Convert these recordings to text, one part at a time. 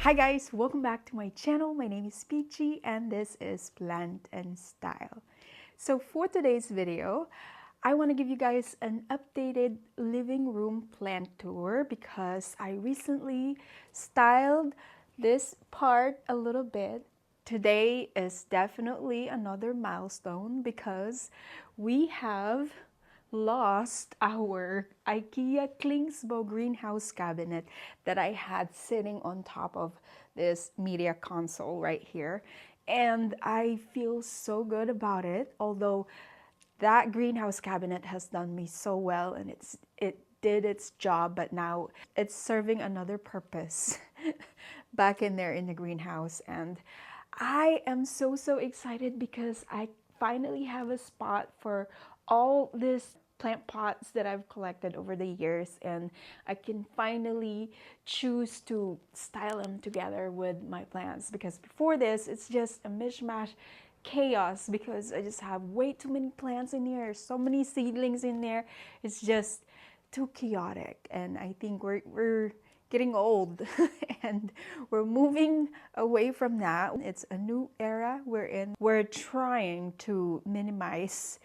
Hi guys, welcome back to my channel. My name is Peachy and this is Plant and Style. So for today's video, I want to give you guys an updated living room plant tour because I recently styled this part a little bit. Today is definitely another milestone because we have lost our Ikea Greenhouse cabinet that I had sitting on top of this media console right here. And I feel so good about it, although that greenhouse cabinet has done me so well and it did its job, but now it's serving another purpose back in there in the greenhouse. And I am so excited because I finally have a spot for all these plant pots that I've collected over the years, and I can finally choose to style them together with my plants, because before this it's just a mishmash chaos because I just have way too many plants in here, so many seedlings in there. It's just too chaotic, and I think we're getting old and we're moving away from that. It's a new era we're in. We're trying to minimize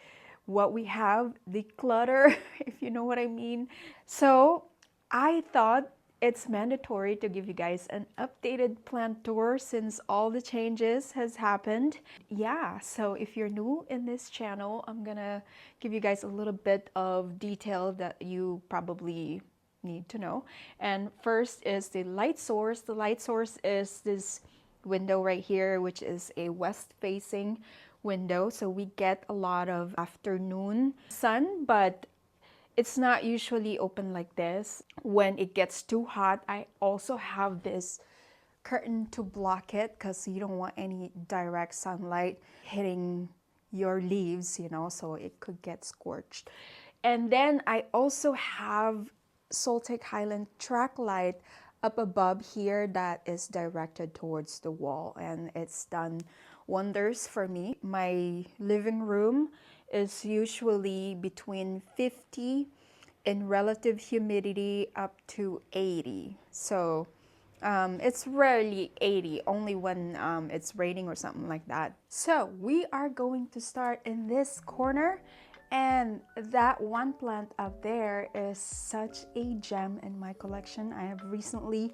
what we have, the clutter, if you know what I mean. So I thought it's mandatory to give you guys an updated plant tour since all the changes has happened. Yeah, so if you're new in this channel, I'm gonna give you guys a little bit of detail that you probably need to know. And first is the light source. The light source is this window right here, which is a west facing window, so we get a lot of afternoon sun, but it's not usually open like this. When it gets too hot, I also have this curtain to block it because you don't want any direct sunlight hitting your leaves, you know, so it could get scorched. And then I also have Soltec Highland track light up above here that is directed towards the wall, and it's done wonders for me. My living room is usually between 50 in relative humidity up to 80. So it's rarely 80, only when it's raining or something like that. So we are going to start in this corner, and that one plant up there is such a gem in my collection. I have recently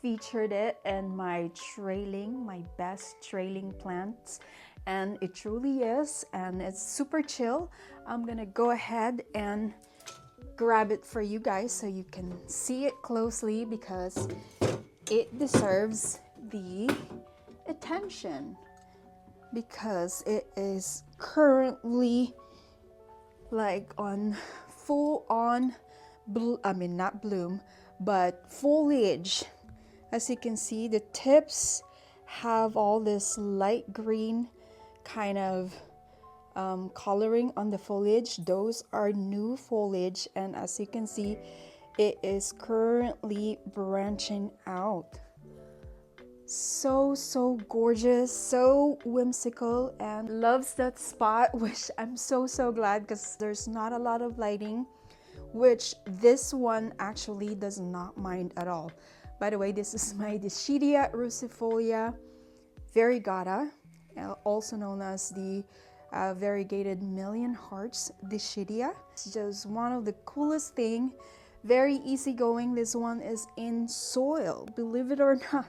featured it in my trailing, my best trailing plants, and it truly is, and it's super chill. I'm gonna go ahead and grab it for you guys so you can see it closely because it deserves the attention, because it is currently like on full on not bloom, but foliage. As you can see, the tips have all this light green kind of coloring on the foliage. Those are new foliage, and as you can see, it is currently branching out. So gorgeous, so whimsical, and loves that spot, which I'm so glad because there's not a lot of lighting, which this one actually does not mind at all. By the way, this is my Dischidia rucifolia variegata, also known as the variegated million hearts Dischidia. It's just one of the coolest thing, very easygoing. This one is in soil, believe it or not.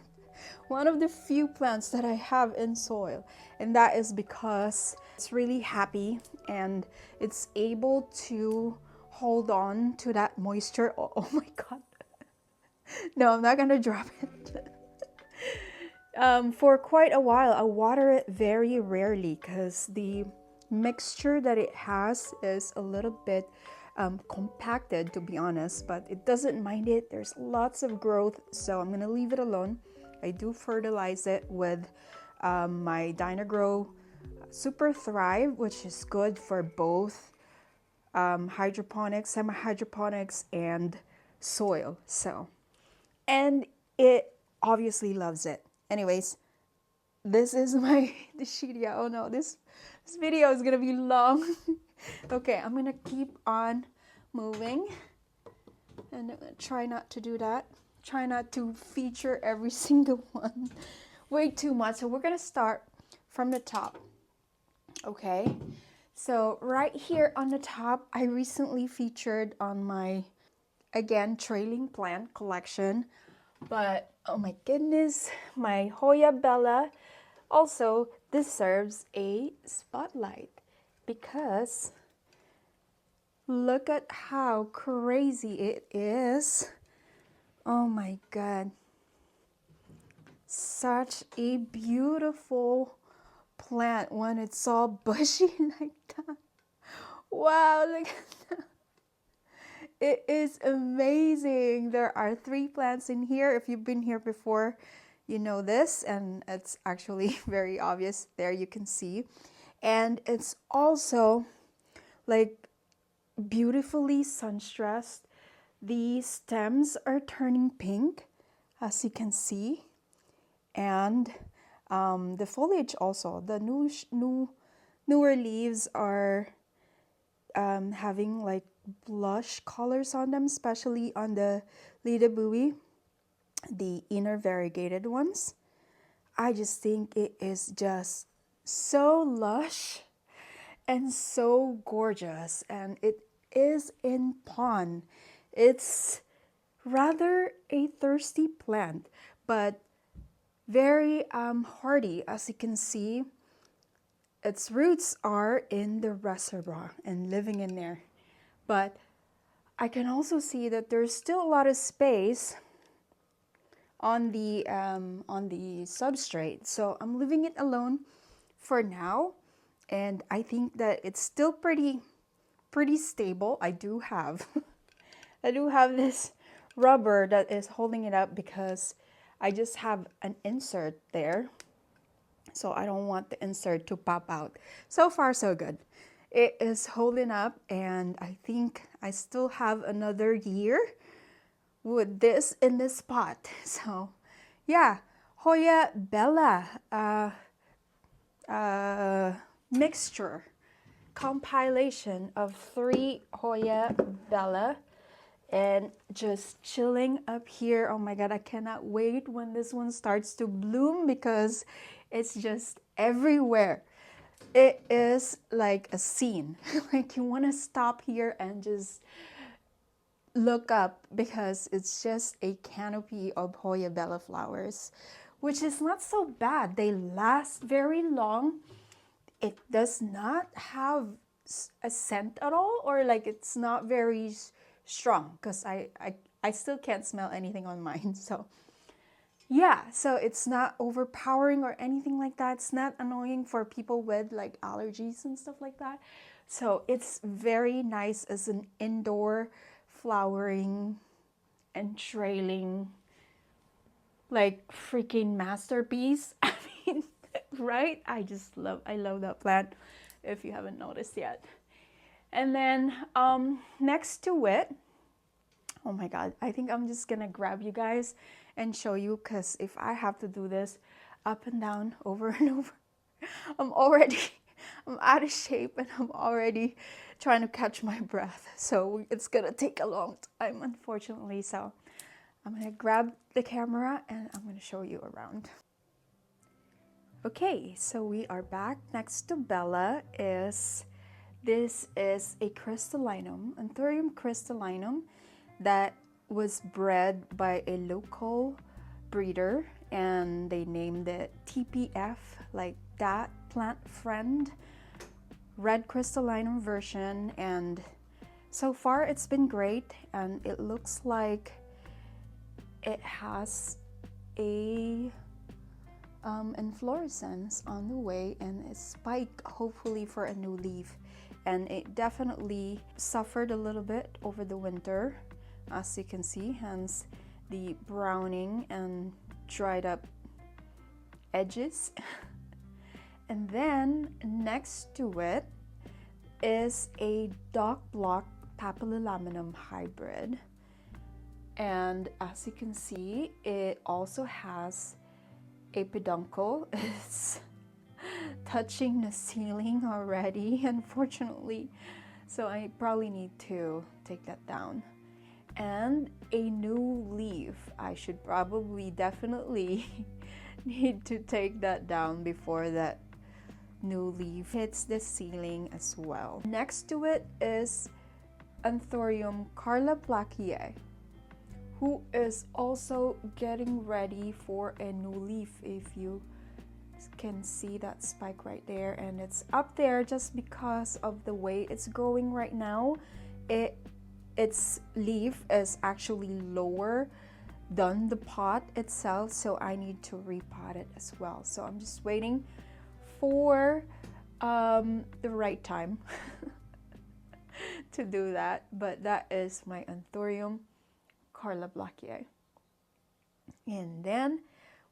One of the few plants that I have in soil, and that is because it's really happy and it's able to hold on to that moisture. Oh my god. No, I'm not gonna drop it. For quite a while, I water it very rarely because the mixture that it has is a little bit compacted, to be honest, but it doesn't mind it. There's lots of growth, so I'm gonna leave it alone. I do fertilize it with my Dynagrow Super Thrive, which is good for both hydroponics, semi-hydroponics, and soil. So, and it obviously loves it. Anyways, this is my Dischidia. Oh no, this video is gonna be long. Okay, I'm gonna keep on moving and try not to do that try not to feature every single one way too much. So we're gonna start from the top. Okay, so right here on the top, I recently featured on my, again, trailing plant collection, but oh my goodness, my Hoya Bella also deserves a spotlight because look at how crazy it is. Oh my God. Such a beautiful plant when it's all bushy like that. Wow, look at that. It is amazing. There are 3 plants in here. If you've been here before, you know this, and it's actually very obvious. There you can see. And it's also like beautifully sun-stressed. The stems are turning pink, as you can see. And the foliage also, the newer leaves are having like blush colors on them, especially on the Lida Buoy, the inner variegated ones. I just think it is just so lush and so gorgeous, and it is in pond. It's rather a thirsty plant, but very hardy. As you can see, its roots are in the reservoir and living in there. But I can also see that there's still a lot of space on the substrate. So I'm leaving it alone for now, and I think that it's still pretty stable. I do have I do have this rubber that is holding it up because I just have an insert there. So I don't want the insert to pop out. So far, so good. It is holding up, and I think I still have another year with this in this spot. So yeah, Hoya Bella mixture, compilation of 3 Hoya Bella, and just chilling up here. Oh my God, I cannot wait when this one starts to bloom because it's just everywhere. It is like a scene. Like you want to stop here and just look up because it's just a canopy of Hoya Bella flowers, which is not so bad. They last very long. It does not have a scent at all, or like it's not very strong because I still can't smell anything on mine. So yeah, so it's not overpowering or anything like that. It's not annoying for people with like allergies and stuff like that. So it's very nice as an indoor flowering and trailing like freaking masterpiece. I mean, right? I love that plant if you haven't noticed yet. And then next to it, oh my God, I think I'm just gonna grab you guys and show you, because if I have to do this up and down over and over, I'm out of shape, and I'm already trying to catch my breath. So it's gonna take a long time, unfortunately. So I'm gonna grab the camera and I'm gonna show you around. Okay, so we are back. Next to Bella this is a crystallinum, Anthurium crystallinum, that was bred by a local breeder, and they named it TPF, like that plant friend, red crystallinum version. And so far it's been great, and it looks like it has a inflorescence on the way and a spike, hopefully for a new leaf. And it definitely suffered a little bit over the winter, as you can see, hence the browning and dried up edges. And then next to it is a dock block papillilaminum hybrid, and as you can see, it also has a peduncle. It's touching the ceiling already, unfortunately, so I probably need to take that down. and a new leaf. I should probably definitely need to take that down before that new leaf hits the ceiling as well. Next to it is Anthurium Carlaplaceae, who is also getting ready for a new leaf. If you can see that spike right there, and it's up there just because of the way it's growing right now. Its leaf is actually lower than the pot itself, so I need to repot it as well. So I'm just waiting for the right time to do that. But that is my Anthurium Carlaplaceae. And then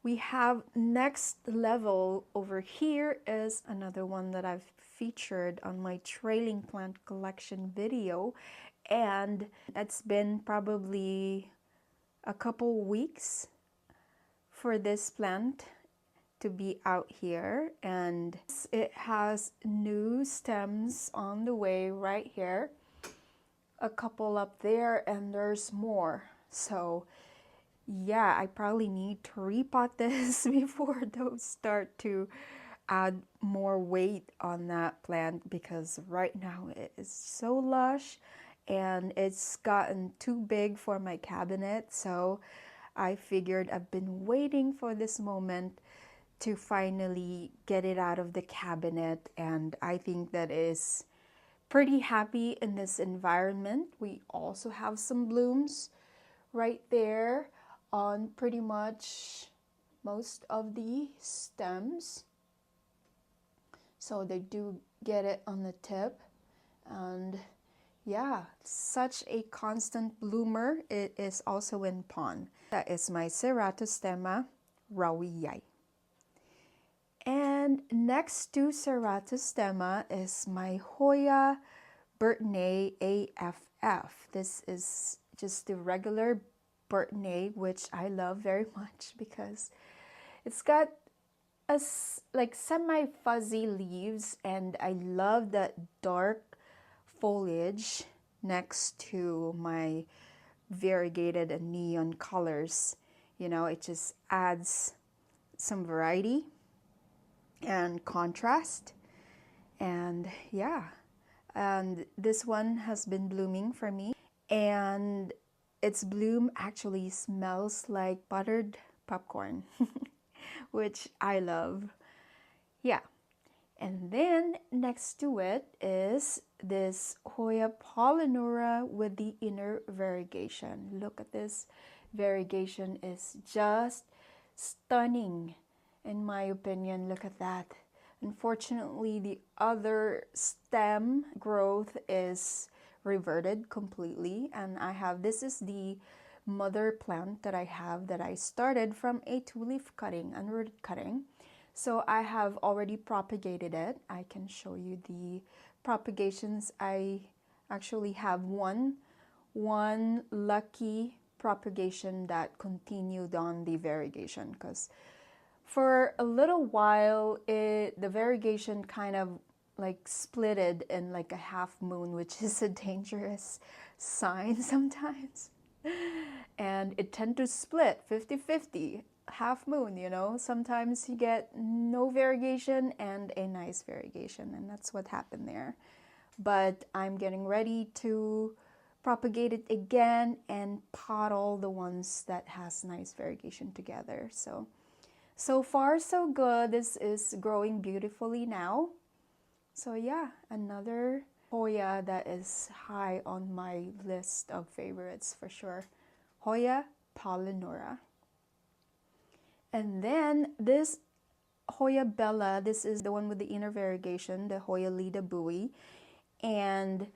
we have next level over here is another one that I've featured on my trailing plant collection video, and it's been probably a couple weeks for this plant to be out here, and it has new stems on the way right here, a couple up there, and there's more. So yeah, I probably need to repot this before those start to add more weight on that plant, because right now it is so lush and it's gotten too big for my cabinet. So I figured I've been waiting for this moment to finally get it out of the cabinet, and I think that is pretty happy in this environment. We also have some blooms right there on pretty much most of the stems, so they do get it on the tip. And yeah, such a constant bloomer. It is also in pon. That is my Ceratostemma rawii. And next to Ceratostemma is my Hoya Bella AFF. This is just the regular Bella, which I love very much because it's got like semi-fuzzy leaves, and I love that dark foliage next to my variegated and neon colors. You know, it just adds some variety and contrast. And yeah, and this one has been blooming for me, and its bloom actually smells like buttered popcorn, which I love. Yeah. And then next to it is this Hoya Polynura with the inner variegation. Look at this variegation, is just stunning in my opinion. Look at that. Unfortunately, the other stem growth is reverted completely, and this is the mother plant that I have that I started from a 2-leaf cutting, unrooted cutting. So I have already propagated it. I can show you the propagations. I actually have one lucky propagation that continued on the variegation, because for a little while the variegation kind of like splitted in like a half moon, which is a dangerous sign sometimes. And it tend to split 50-50, half moon, you know. Sometimes you get no variegation and a nice variegation, and that's what happened there. But I'm getting ready to propagate it again and pot all the ones that has nice variegation together. So far so good. This is growing beautifully now. So yeah, another Hoya that is high on my list of favorites for sure. Hoya Polynura. And then this Hoya Bella, this is the one with the inner variegation, the Hoya Lida Bui. And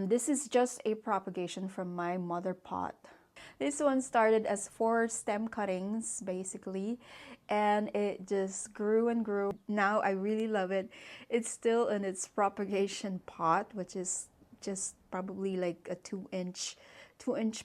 this is just a propagation from my mother pot. This one started as 4 stem cuttings basically, and it just grew and grew. Now I really love it. It's still in its propagation pot, which is just probably like a 2-inch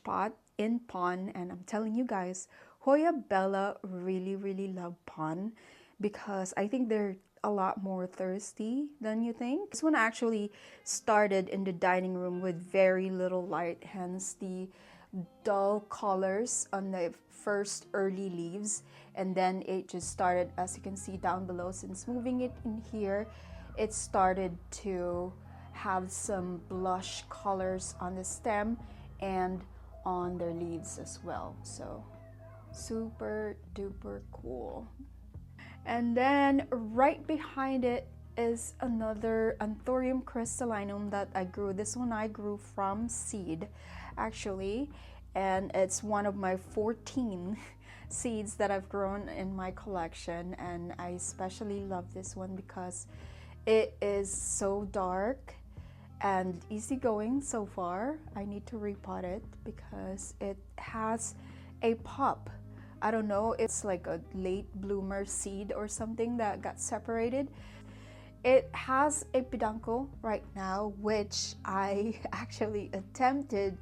pot in pon. And I'm telling you guys, Hoya Bella really love pon, because I think they're a lot more thirsty than you think. This one actually started in the dining room with very little light, hence the dull colors on the first early leaves, and then it just started, as you can see down below, since moving it in here, it started to have some blush colors on the stem and on their leaves as well. So super duper cool. And then right behind it is another Anthurium crystallinum that I grew. This one I grew from seed actually, and it's one of my 14 seeds that I've grown in my collection, and I especially love this one because it is so dark and easygoing so far. I need to repot it because it has a pop. I don't know, it's like a late bloomer seed or something that got separated. It has a peduncle right now, which I actually attempted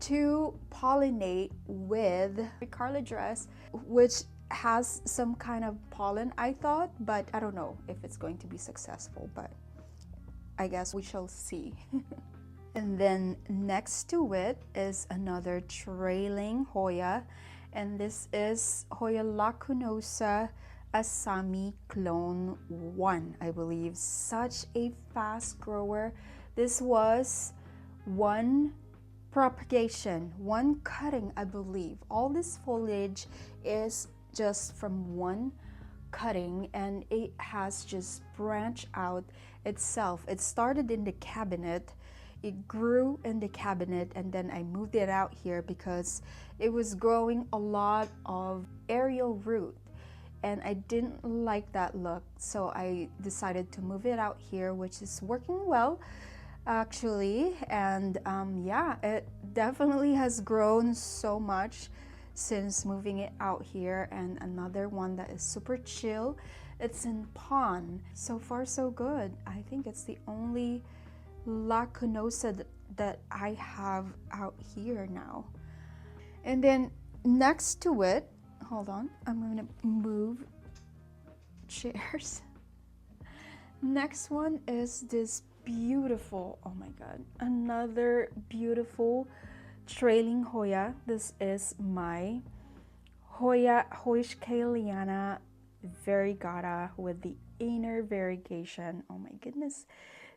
to pollinate with Carla dress, which has some kind of pollen, I thought, but I don't know if it's going to be successful, but I guess we shall see. And then next to it is another trailing Hoya, and this is Hoya lacunosa Asami clone 1, I believe. Such a fast grower. This was one propagation, one cutting, I believe. All this foliage is just from one cutting, and it has just branched out itself. It started in the cabinet, it grew in the cabinet, and then I moved it out here because it was growing a lot of aerial root, and I didn't like that look, so I decided to move it out here, which is working well actually. And yeah, it definitely has grown so much since moving it out here. And another one that is super chill, it's in Pawn. So far so good. I think it's the only lacunosa that I have out here now. And then next to it, hold on, I'm gonna move chairs. Next one is this beautiful, oh my god, another beautiful trailing Hoya. This is my Hoya Hoyskaliana variegata with the inner variegation. Oh my goodness,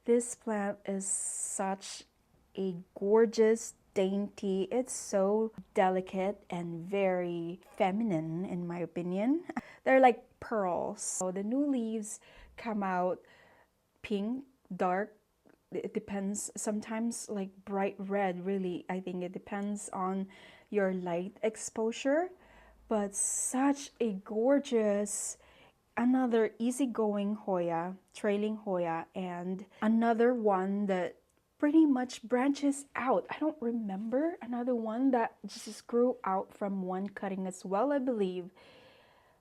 this plant is such a gorgeous, dainty, it's so delicate and very feminine in my opinion. They're like pearls. So the new leaves come out pink, dark, it depends, sometimes like bright red, really. I think it depends on your light exposure, but such a gorgeous, another easygoing Hoya, trailing Hoya, and another one that pretty much branches out. I don't remember another one that just grew out from one cutting as well, I believe.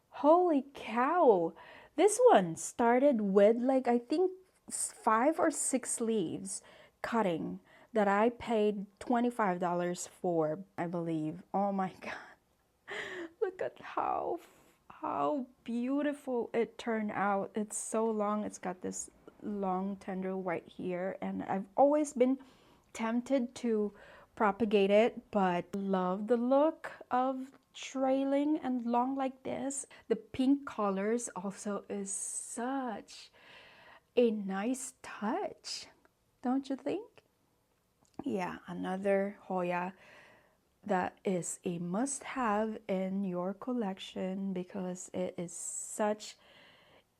Holy cow, this one started with like, I think 5 or 6 leaves cutting that I paid $25 for, I believe. Oh my god, look at how beautiful it turned out. It's so long, it's got this long tendril right here, and I've always been tempted to propagate it, but love the look of trailing and long like this. The pink colors also is such a nice touch, don't you think? Yeah, another Hoya that is a must-have in your collection because it is such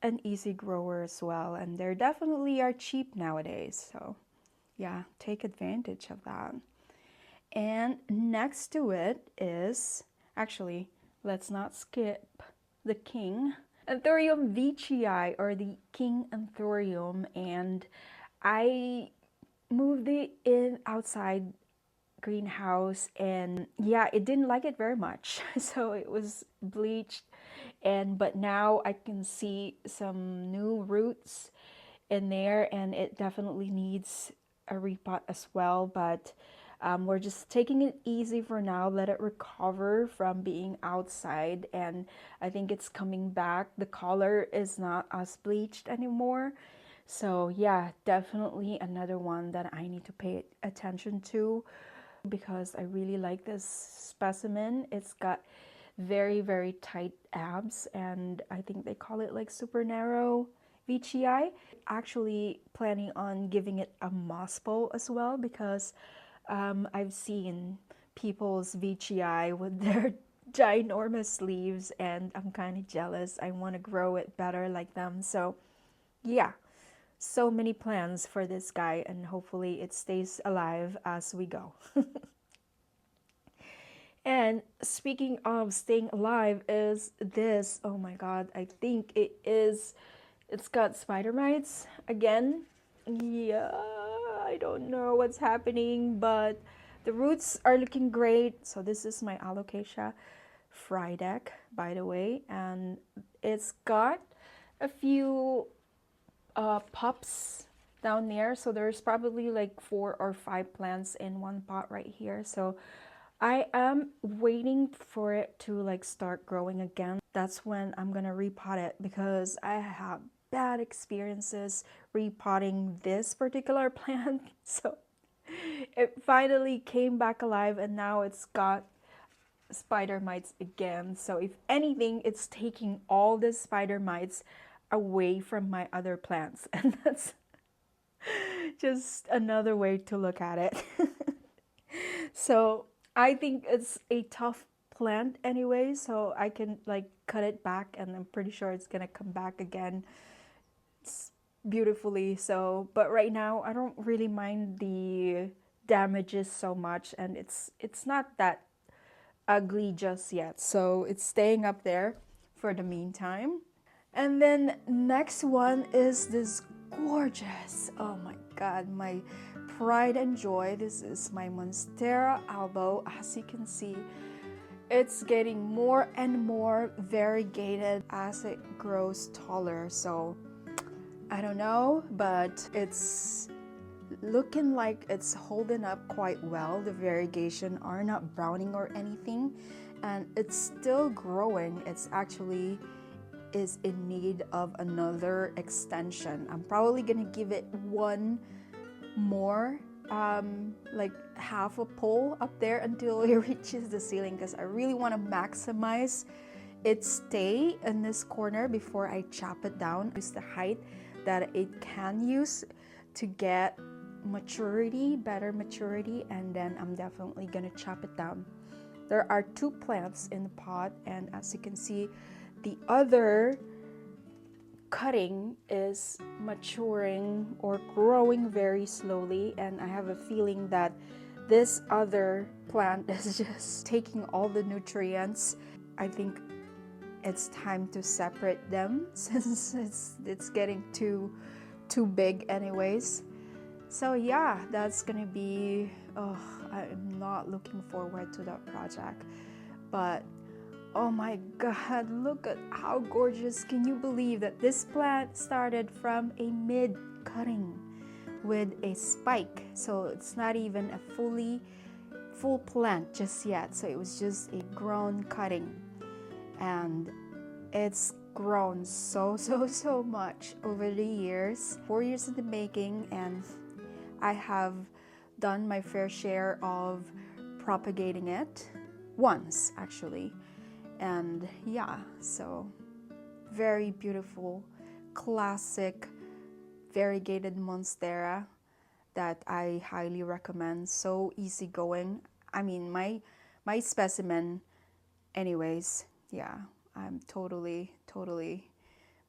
an easy grower as well, and they definitely are cheap nowadays, so yeah, take advantage of that. And next to it is, actually, let's not skip the king, Anthurium veitchii, or the king Anthurium, and I moved it in outside greenhouse, and yeah, it didn't like it very much, so it was bleached, and but now I can see some new roots in there, and it definitely needs a repot as well. But We're just taking it easy for now, let it recover from being outside, and I think it's coming back. The color is not as bleached anymore. So yeah, definitely another one that I need to pay attention to because I really like this specimen. It's got very, very tight abs, and I think they call it like super narrow VGI. Actually planning on giving it a moss bowl as well because I've seen people's VGI with their ginormous leaves, and I'm kind of jealous. I want to grow it better like them. So yeah, so many plans for this guy, and hopefully it stays alive as we go. And speaking of staying alive is this. Oh my god, I think it's got spider mites again. Yeah, I don't know what's happening, but the roots are looking great. So this is my alocasia deck, by the way, and it's got a few pups down there. So there's probably like 4 or 5 plants in one pot right here. So I am waiting for it to like start growing again. That's when I'm gonna repot it because I have bad experiences repotting this particular plant. So it finally came back alive, and now it's got spider mites again. So if anything, it's taking all the spider mites away from my other plants, and that's just another way to look at it. So I think it's a tough plant anyway, so I can like cut it back, and I'm pretty sure it's gonna come back again. It's beautifully. So but right now I don't really mind the damages so much, and it's not that ugly just yet, so it's staying up there for the meantime. And then next one is this gorgeous, oh my god, my pride and joy. This is my Monstera Albo. As you can see, it's getting more and more variegated as it grows taller. So I don't know, but it's looking like it's holding up quite well. The variegation are not browning or anything, and it's still growing. It's actually is in need of another extension. I'm probably gonna give it one more like half a pole up there until it reaches the ceiling, because I really want to maximize its stay in this corner before I chop it down. Use the height that it can use to get maturity, better maturity, and then I'm definitely gonna chop it down. There are 2 plants in the pot, and as you can see, the other cutting is maturing or growing very slowly, and I have a feeling that this other plant is just taking all the nutrients. I think it's time to separate them since it's getting too big anyways. So yeah, that's gonna be, oh, I'm not looking forward to that project, but oh my god, look at how gorgeous. Can you believe that this plant started from a mid cutting with a spike? So it's not even a full plant just yet. So it was just a grown cutting, and it's grown so much over the years. 4 years in the making, and I have done my fair share of propagating it once actually. And yeah, so very beautiful, classic variegated Monstera that I highly recommend. So easygoing. I mean, my specimen anyways, yeah, I'm totally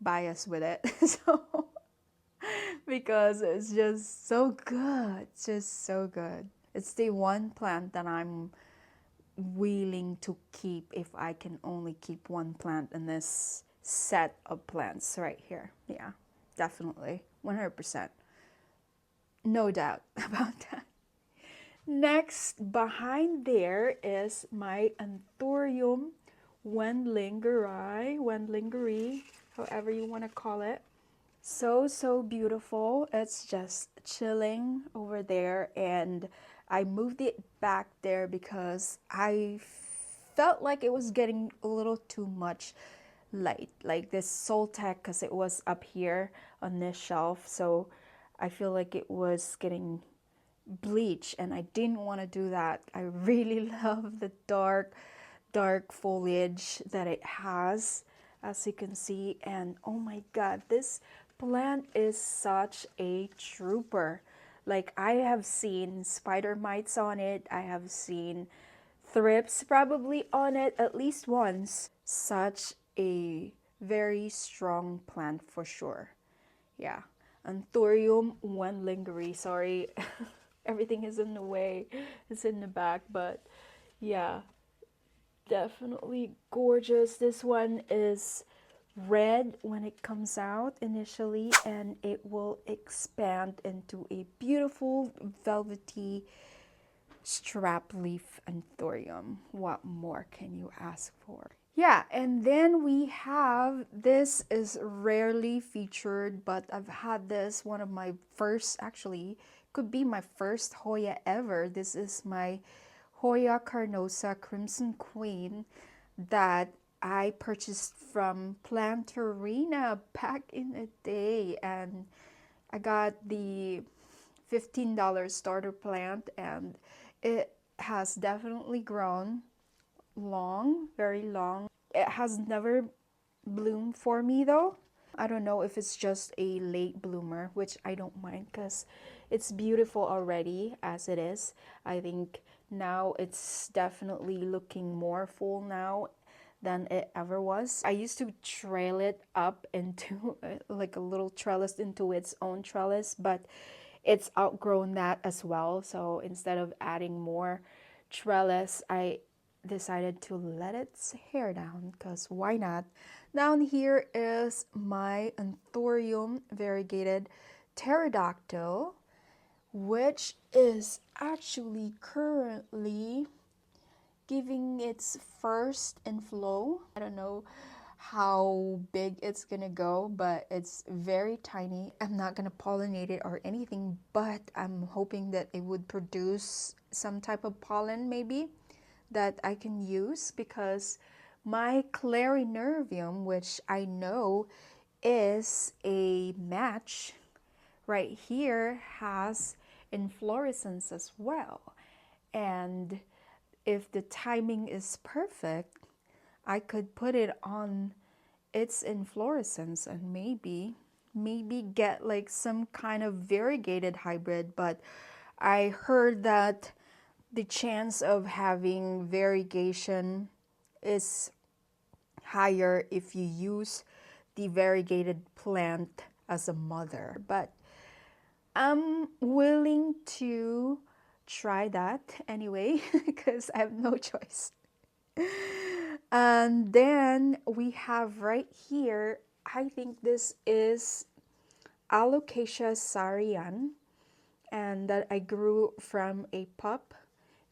biased with it. So because it's just so good, it's just so good. It's the one plant that I'm willing to keep if I can only keep one plant in this set of plants right here. Yeah, definitely 100%, no doubt about that. Next, behind there is my Anthurium Wendlingeri, however you want to call it. So beautiful. It's just chilling over there, and I moved it back there because I felt like it was getting a little too much light, like this Soltec, because it was up here on this shelf. So I feel like it was getting bleach and I didn't want to do that. I really love the dark foliage that it has, as you can see. And oh my god, this plant is such a trooper. Like, I have seen spider mites on it, I have seen thrips probably on it at least once. Such a very strong plant for sure. Yeah. Anthurium lingeri. Sorry, everything is in the way. It's in the back, but yeah, definitely gorgeous. This one is red when it comes out initially, and it will expand into a beautiful velvety strap leaf Anthurium. What more can you ask for? Yeah, and then we have, this is rarely featured, but I've had this, one of my first, actually, could be my first Hoya ever. This is my Hoya Carnosa Crimson Queen that I purchased from Plantarina back in the day, and I got the $15 starter plant, and it has definitely grown long, very long. It has never bloomed for me though. I don't know if it's just a late bloomer, which I don't mind because it's beautiful already as it is. I think now it's definitely looking more full now than it ever was. I used to trail it up into like a little trellis into its own trellis, but it's outgrown that as well. So instead of adding more trellis, I decided to let its hair down because why not? Down here is my Anthurium variegated pterodactyl, which is actually currently giving its first inflow. I don't know how big it's gonna go, but it's very tiny. I'm not gonna pollinate it or anything, but I'm hoping that it would produce some type of pollen maybe that I can use, because my clarinervium, which I know is a match right here, has inflorescence as well. And if the timing is perfect, I could put it on its inflorescence and maybe get like some kind of variegated hybrid. But I heard that the chance of having variegation is higher if you use the variegated plant as a mother. But I'm willing to try that anyway because I have no choice. And then we have right here, I think this is Alocasia sarian, and that I grew from a pup,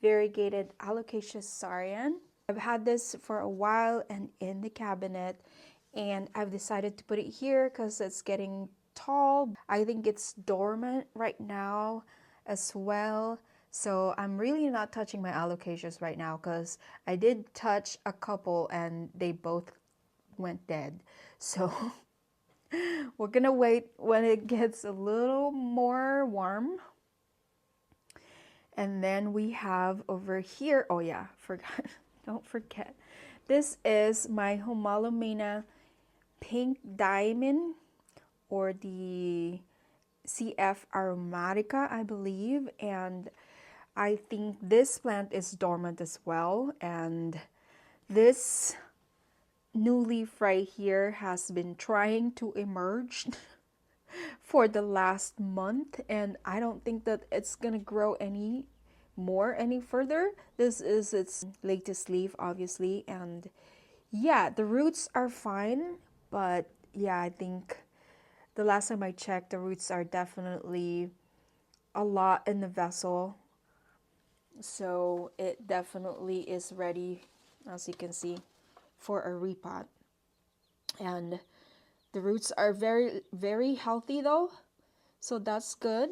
variegated Alocasia sarian. I've had this for a while and in the cabinet, and I've decided to put it here because it's getting tall. I think it's dormant right now as well. So I'm really not touching my alocasias right now because I did touch a couple and they both went dead. So we're gonna wait when it gets a little more warm. And then we have over here, oh yeah, forgot, don't forget. This is my Homalomena pink diamond, or the CF aromatica, I believe. And I think this plant is dormant as well. And this new leaf right here has been trying to emerge for the last month, and I don't think that it's gonna grow any further. This is its latest leaf, obviously, and yeah, the roots are fine, but yeah, I think the last time I checked, the roots are definitely a lot in the vessel, so it definitely is ready, as you can see, for a repot. And the roots are very, very healthy though, so that's good.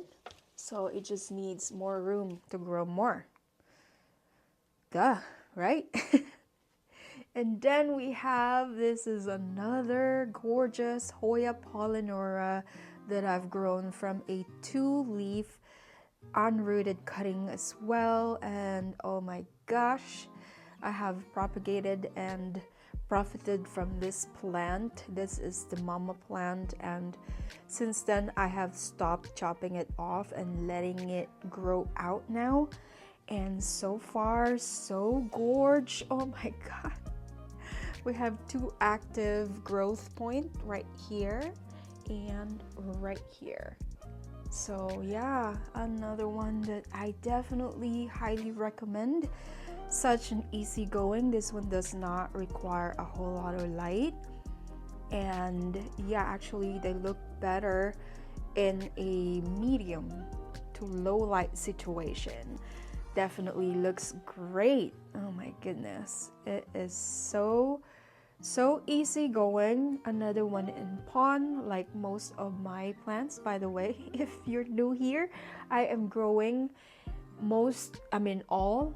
So it just needs more room to grow more. Duh, right? And then we have, this is another gorgeous Hoya pollinora that I've grown from a 2-leaf unrooted cutting as well. And oh my gosh, I have propagated and profited from this plant. This is the mama plant, and since then I have stopped chopping it off and letting it grow out now. And so far, so gorge. Oh my god. We have 2 active growth points right here and right here. So yeah, another one that I definitely highly recommend. Such an easy going. This one does not require a whole lot of light. And yeah, actually they look better in a medium to low light situation. Definitely looks great. Oh my goodness, it is so easy going. Another one in pond, like most of my plants, by the way. If you're new here, I am growing all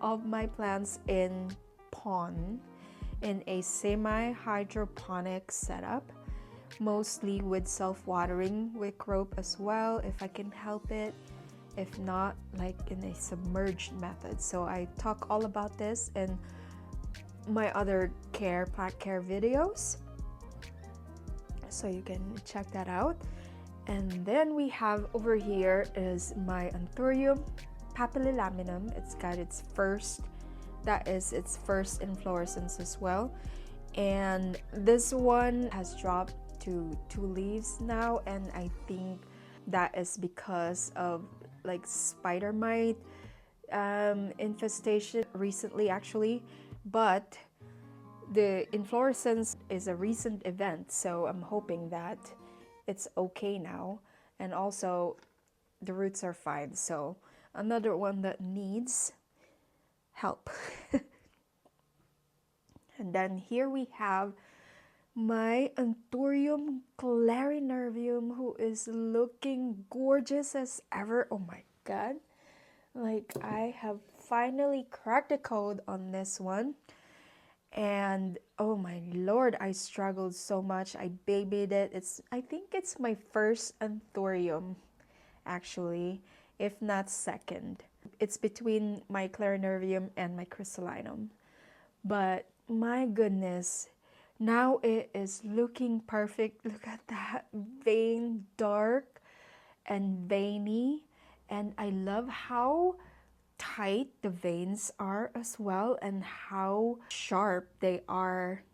of my plants in pond, in a semi-hydroponic setup, mostly with self-watering wick-rope as well if I can help it, if not like in a submerged method. So I talk all about this in my other plant care videos, so you can check that out. And then we have over here is my Anthurium papillilaminum. It's got its first inflorescence as well, and this one has dropped to 2 leaves now, and I think that is because of like spider mite infestation recently actually. But the inflorescence is a recent event, so I'm hoping that it's okay now, and also the roots are fine. So another one that needs help. And then here we have my Anthurium clarinervium, who is looking gorgeous as ever. Oh my god, like I have finally cracked the code on this one. And oh my lord, I struggled so much. I babied it. I think it's my first Anthurium actually, if not second. It's between my clarinervium and my crystallinum. But my goodness, now it is looking perfect. Look at that vein, dark and veiny. And I love how tight the veins are as well, and how sharp they are,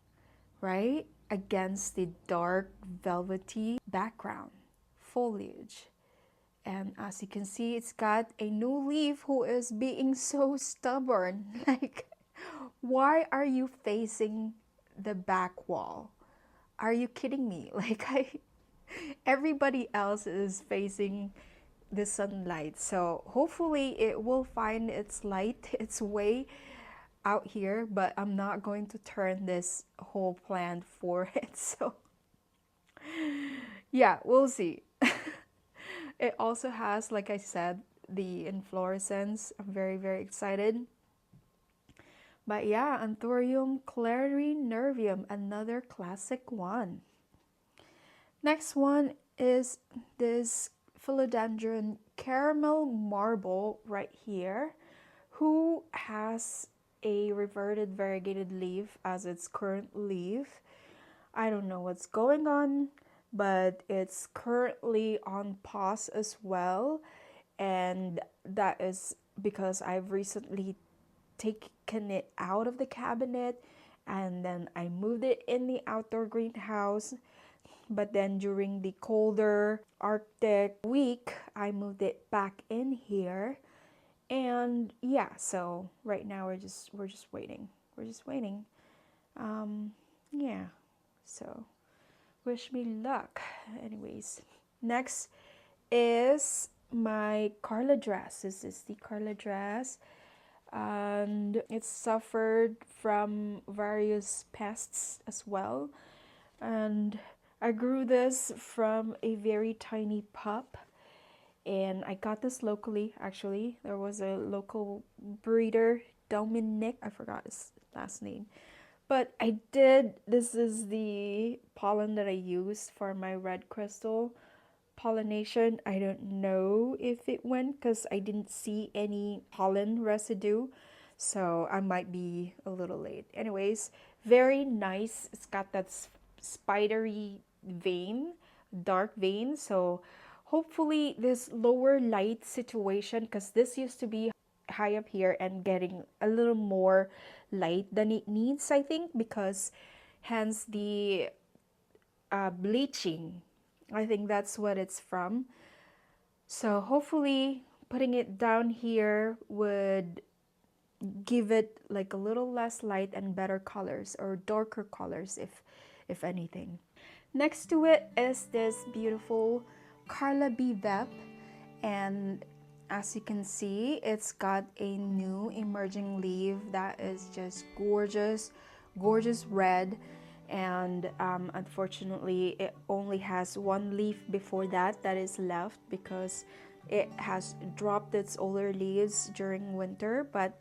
right, against the dark velvety background foliage. And as you can see, it's got a new leaf who is being so stubborn. Like, why are you facing the back wall? Are you kidding me? Like, everybody else is facing the sunlight, so hopefully it will find its light, its way out here. But I'm not going to turn this whole plant for it, so yeah, we'll see. It also has, like I said, the inflorescence. I'm very excited. But yeah, Anthurium clarinervium, another classic one. Next one is this philodendron caramel marble right here, who has a reverted variegated leaf as its current leaf. I don't know what's going on, but it's currently on pause as well, and that is because I've recently taken it out of the cabinet, and then I moved it in the outdoor greenhouse. But then during the colder Arctic week, I moved it back in here. And yeah, so right now we're just waiting. We're just waiting. Yeah. So wish me luck. Anyways, next is my Carla dress. This is the Carla dress, and it suffered from various pests as well. And I grew this from a very tiny pup, and I got this locally. Actually, there was a local breeder, Dominic, I forgot his last name, but this is the pollen that I used for my red crystal pollination. I don't know if it went because I didn't see any pollen residue, so I might be a little late. Anyways, very nice. It's got that spidery vein, dark vein. So hopefully this lower light situation, because this used to be high up here and getting a little more light than it needs, I think, because hence the bleaching. I think that's what it's from. So hopefully putting it down here would give it like a little less light and better colors, or darker colors if anything. Next to it is this beautiful Carla B Vep, and as you can see, it's got a new emerging leaf that is just gorgeous, gorgeous red. And unfortunately, it only has one leaf before that is left because it has dropped its older leaves during winter. But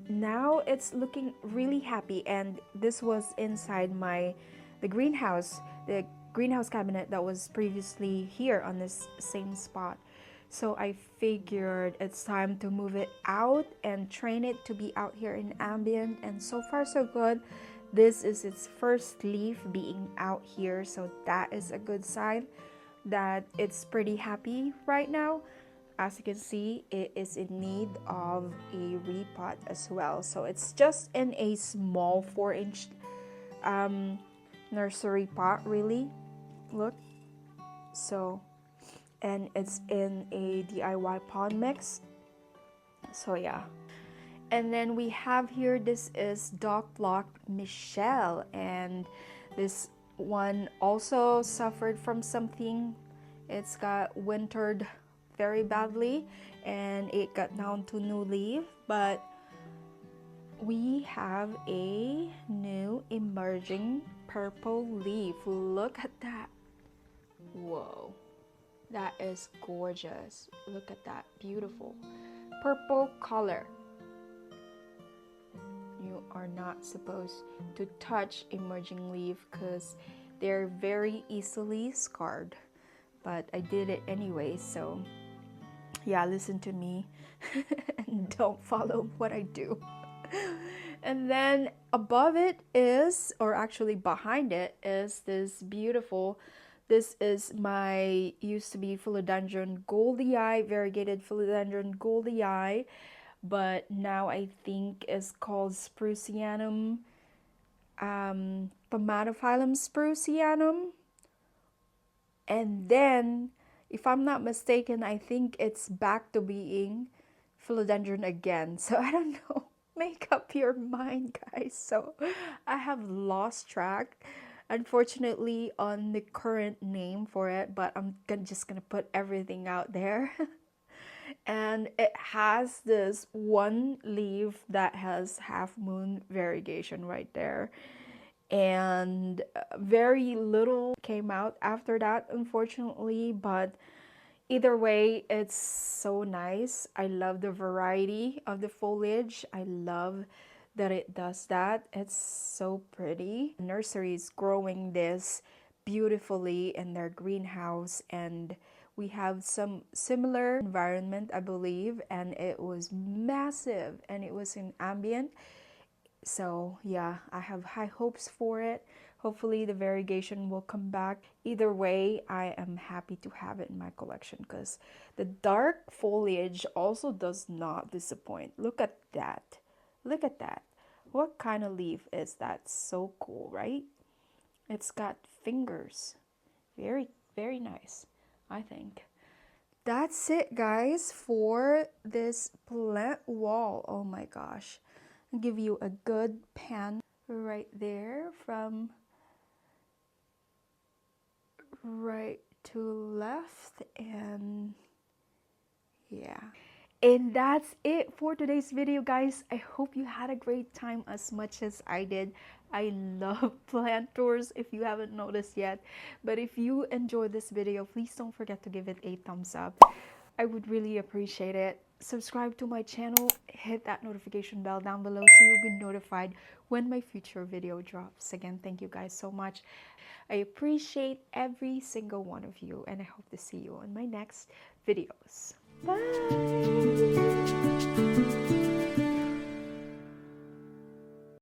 now it's looking really happy, and this was inside the greenhouse cabinet that was previously here on this same spot. So I figured it's time to move it out and train it to be out here in ambient, and so far so good. This is its first leaf being out here, so that is a good sign that it's pretty happy right now. As you can see, it is in need of a repot as well. So it's just in a small 4-inch nursery pot, really. Look. So, and it's in a DIY pond mix. So yeah. And then we have here, this is Dock Block Michelle, and this one also suffered from something. It's got wintered very badly and it got down to new leaf, but we have a new emerging purple leaf. Look at that. Whoa, that is gorgeous. Look at that beautiful purple color. You are not supposed to touch emerging leaf because they're very easily scarred, but I did it anyway. So yeah, listen to me and don't follow what I do. And then above it is, or actually behind it is, this beautiful, this is my used to be philodendron goldie eye, variegated philodendron goldie eye, but now I think it's called Sprucianum, Tomatophyllum sprucianum. And then, if I'm not mistaken, I think it's back to being philodendron again. So I don't know. Make up your mind, guys. So I have lost track, unfortunately, on the current name for it, but I'm just gonna put everything out there. And it has this one leaf that has half moon variegation right there, and very little came out after that, unfortunately. But either way, it's so nice. I love the variety of the foliage. I love that it does that. It's so pretty. Nursery is growing this beautifully in their greenhouse, and we have some similar environment, I believe, and it was massive and it was in ambient. So yeah, I have high hopes for it. Hopefully the variegation will come back. Either way, I am happy to have it in my collection because the dark foliage also does not disappoint. Look at that. Look at that. What kind of leaf is that? So cool, right? It's got fingers. Very, very nice, I think. That's it, guys, for this plant wall. Oh my gosh. I'll give you a good pan right there from right to left, and yeah. And that's it for today's video, guys. I hope you had a great time as much as I did. I love plant tours, if you haven't noticed yet. But if you enjoyed this video, please don't forget to give it a thumbs up. I would really appreciate it. Subscribe to my channel, hit that notification bell down below so you'll be notified when my future video drops. Again, thank you guys so much. I appreciate every single one of you, and I hope to see you on my next videos. Bye!